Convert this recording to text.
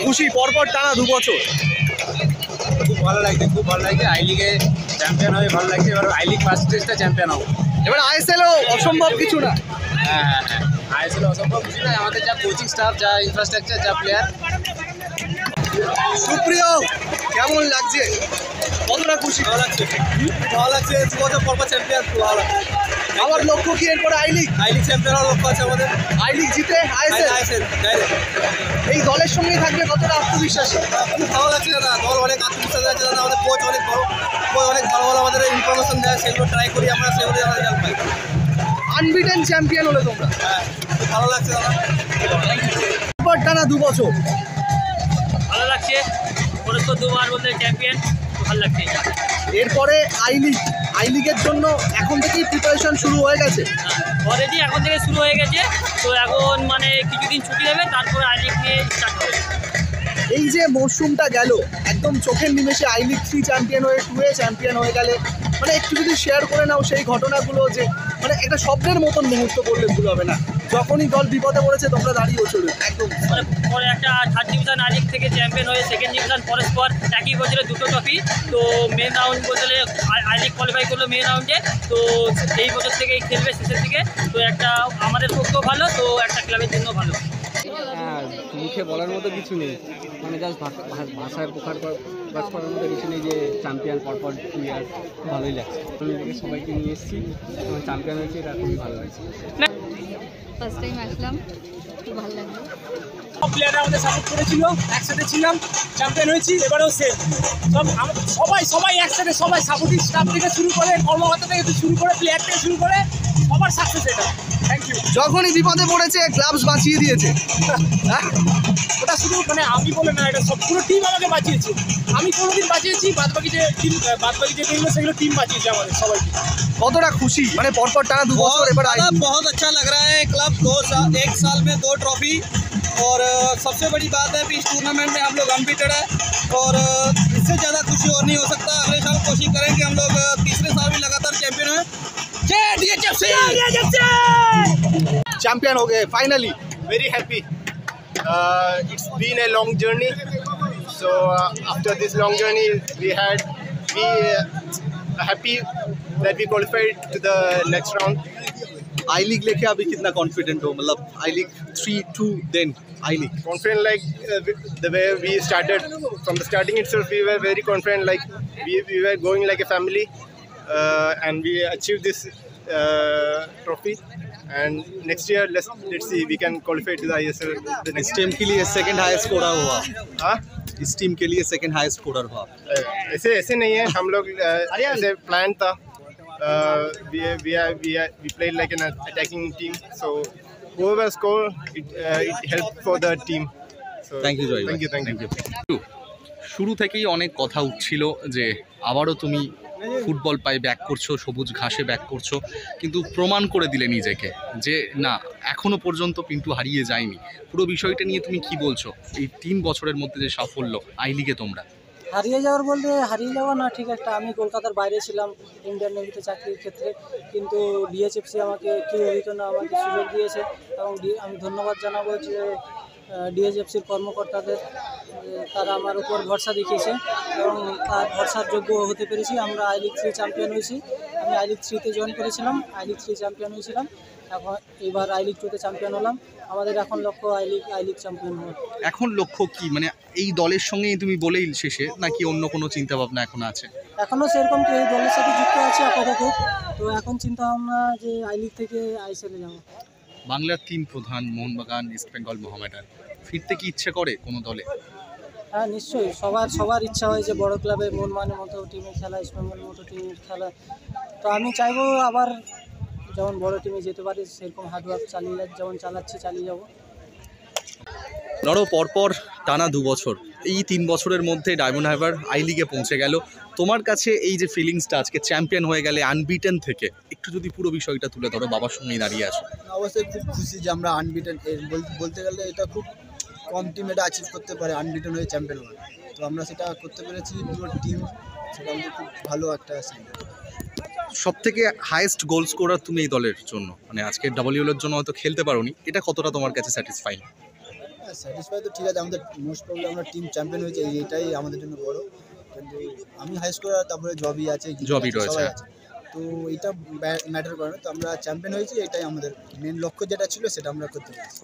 খুশি পরপর টানা 2 বছর? খুব ভালো লাগছে, খুব ভালো লাগছে। আই লিগে চ্যাম্পিয়ন হয়ে ভালো লাগছে। এবার আই লিগ ফার্স্ট স্টেজটা চ্যাম্পিয়ন হবো। এবার আইএসএলও অসম্ভব কিছু না। হ্যাঁ, আইএসএল অসম্ভব কিছু নয়। আমাদের যা কোচিং স্টাফ, যা ইনফ্রাস্ট্রাকচার, যা প্লেয়ার। সুপ্রিয়, কেমন লাগছে? কতটা খুশি? ভালো লাগছে, ভালো লাগছে। 2 বছর পর চ্যাম্পিয়ন, খুব ভালো লাগছে। আমার লক্ষ্য কি এরপরে I league? I league champion হওয়ার লক্ষ্য আছে আমাদের। আই লিগ জিতে আইএসএল ডাইরেক্ট। এই দলের সঙ্গেই থাকবে, কতটা আত্মবিশ্বাসী? খুব ভালো লাগছে দাদা, দল অনেক আত্মবিশ্বাস আছে দাদা। আমাদের কোচ অনেক বড়, কোচ অনেক ভালো ভালো আমাদের ইনফরমেশন দেয়, সেগুলো ট্রাই করি আমরা, সেগুলো আমরা রেজাল্ট পাই। আনবিটেন চ্যাম্পিয়ন হলে তোমরা। হ্যাঁ, খুব ভালো লাগছে দাদা। পরপর টানা 2 বছর ভালো লাগছে। পরস্পর 2 বার বলতে চ্যাম্পিয়ন, ভালো লাগছে। এরপরে আই লিগের জন্য এখন থেকেই প্রিপারেশন শুরু হয়ে গেছে। অলরেডি এখন থেকে শুরু হয়ে গেছে। তো এখন মানে কিছুদিন ছুটি দেবে, তারপরে আই লিগ নিয়ে স্টার্ট করবে। এই যে মরশুমটা গেল, একদম চোখের নিমেষে আই লিগ 3 চ্যাম্পিয়ন হয়ে 2 চ্যাম্পিয়ন হয়ে গেলে, মানে একটু যদি শেয়ার করে নাও সেই ঘটনাগুলো, যে মানে একটা স্বপ্নের মতন মুহূর্ত বললে ভুল হবে না। যখনই দল বিপদে পড়েছে তোমরা দাঁড়িয়ে চলে একদম। মানে পরে একটা 3rd ডিভিশন আই লিগ থেকে চ্যাম্পিয়ন হয়ে 2nd ডিভিশন পরস্পর একই বছরে 2টো ট্রফি। তো মেন রাউন্ড বলতে আই লিগ কোয়ালিফাই করলো মেন রাউন্ডে। তো এই বছর থেকেই খেলবে শেষের দিকে। তো একটা আমাদের পক্ষেও ভালো, তো একটা ক্লাবের জন্য ভালো। মুখে বলার মতো কিছু নেই, মানে জাস্ট ভাষায় প্রকাশ করার মতো কিছু নেই যে চ্যাম্পিয়ন পরপর 2 ইয়ার। ভালোই লাগছে। আমি থেকে সবাইকে নিয়ে এসেছি এবং চ্যাম্পিয়ন হয়েছে, এটা খুবই ভালো লাগছে। ফার্স্ট টাইম আসলাম, খুব ভালো লাগলো। সব প্লেয়াররা আমাদের সাপোর্ট করেছিল, একসাথে ছিলাম, চ্যাম্পিয়ন হয়েছি। এবারেও সেম, সবাই একসাথে, সবাই সাপোর্টিং স্টাফ থেকে শুরু করে, কর্মকর্তা থেকে শুরু করে, প্লেয়ার থেকে শুরু করে, সবার সাকসেস এটা। Thank you. যখনই বিপদে পড়েছে ক্লাবস বাঁচিয়ে দিয়েছে। ওটা শুধু মানে আমি বলে না, এটা সব পুরো টিম আমাকে বাঁচিয়েছে। আমি কোনোদিন বাঁচিয়েছি, বাদবাকি যে টিমগুলো সেগুলো টিম বাঁচিয়েছে আমাদের সবাইকে। কতটা খুশি মানে পরপর টানা 2 বছর? এবার बहुत अच्छा लग रहा है। क्लब 1 साल में 2 ट्रॉफी, और सबसे बड़ी बात है कि इस टूर्नामेंट में हम लोग अनबीटेड है, और इससे ज़्यादा खुशी और नहीं हो सकता। अगले साल कोशिश करेंगे हम लोग तीसरे साल भी लगातार चैंपियन हैं। जय DHFC! चैंपियन हो गए finally. Very happy. It's been a long journey. So after this long journey, we happy that we qualified to the next round. I League लेके अभी कितना कॉन्फिडेंट हो? मतलब I League 3-2 then I League Confident like the way we started from the starting itself. We were very confident, like we were going like a family, and we achieved this trophy. And next year, let's see, we can qualify to the ISL. The next team के लिए second highest scorer हुआ। हाँ, इस team के लिए second highest scorer हुआ। ऐसे नहीं है, हम लोग ऐसे प्लान था। We played like an attacking team, so whoever score, it helped for the team. So Thank you, Joy. Thank you. শুরু থেকেই অনেক কথা উঠছিল যে আবারও তুমি ফুটবল পায়ে ব্যাক করছো, সবুজ ঘাসে ব্যাক করছো, কিন্তু প্রমাণ করে দিলে নিজেকে যে না, এখনো পর্যন্ত পিন্টু হারিয়ে যায়নি। পুরো বিষয়টা নিয়ে তুমি কি বলছো? এই 3 বছরের মধ্যে যে সাফল্য আই লিগে তোমরা হারিয়ে যাওয়ার বলতে হারিয়ে যাওয়া না, ঠিক একটা, আমি কলকাতার বাইরে ছিলাম ইন্ডিয়ান নেভিতে চাকরির ক্ষেত্রে, কিন্তু ডিএচএফসি আমাকে না আমাকে সুযোগ দিয়েছে, এবং আমি ধন্যবাদ জানাবো যে ডিএচএফসির কর্মকর্তাদের, তারা আমার উপর ভরসা দেখিয়েছে এবং তার ভরসার যোগ্য হতে পেরেছি। আমরা আই লিগ 3 চ্যাম্পিয়ন হয়েছি। আমি আই লিগ 3-তে জয়েন করেছিলাম, আই লিগ 3 চ্যাম্পিয়ন হয়েছিলাম। এখন এবার আই লিগ 2-তে চ্যাম্পিয়ন হলাম। আমাদের এখন লক্ষ্য আই লিগ চ্যাম্পিয়ন হওয়া। এখন লক্ষ্য কি, মানে এই দলের সঙ্গেই তুমি বলেই শেষে, নাকি অন্য কোনো চিন্তা ভাবনা এখন আছে? এখনও সেরকম কেউ দলের সাথে যুক্ত আছে আপাতত, তো এখন চিন্তা ভাবনা যে আই লিগ থেকে আইএসএলে যাবো। বাংলার 3 প্রধান মোহনবাগান, ইস্ট বেঙ্গল, মোহামেডান, ফিরতে কি ইচ্ছে করে কোনো দলে? হ্যাঁ, নিশ্চয়ই সবার ইচ্ছা হয় যে বড় ক্লাবে মোহনবাগানের মতো টিমের খেলা, ইস্ট বেঙ্গলের মতো টিমের খেলা। তো আমি চাইবো আবার যেমন বড় টিমে যেতে পারি, সেরকম হার্ডওয়ার্ক যেমন চালিয়ে যাবো। ধরো পরপর টানা 2 বছর, এই 3 বছরের মধ্যে ডায়মন্ড হারবার আই লিগে পৌঁছে গেল। তোমার কাছে এই যে ফিলিংসটা, আজকে চ্যাম্পিয়ন হয়ে গেলে আনবিটেন থেকে, একটু যদি পুরো বিষয়টা তুলে ধরো, বাবার সঙ্গেই দাঁড়িয়ে আছো। অবশ্যই খুব খুশি যে আমরা আনবিটেন, বলতে গেলে এটা খুব কম টিম এটা অ্যাচিভ করতে পারে, আনবিটেন হয়ে চ্যাম্পিয়ন হওয়া। তো আমরা সেটা করতে পেরেছি, পুরো টিম, সেটা আমাদের খুব ভালো একটা সিদ্ধান্ত। সব থেকে হাইয়েস্ট গোল স্কোরার তুমি এই দলের জন্য, মানে আজকে ডাব্লিউএল এর জন্য হয়তো খেলতে পারোনি, এটা কতটা তোমার কাছে স্যাটিসফাইং? হ্যাঁ স্যাটিসফাই তো ঠিক আছে, আমাদের মোস্ট প্রবলেম আমরা টিম চ্যাম্পিয়ন হয়েছে এটাই আমাদের জন্য বড়। কিন্তু আমি হাই স্কোরার, তারপরে জবি আছে, জবি আছে, রয়েছে। সবাই আছে। তো এটা ম্যাটার করে না, তো আমরা চ্যাম্পিয়ন হয়েছি, এটাই আমাদের মেন লক্ষ্য যেটা ছিল সেটা আমরা করতে পেরেছি।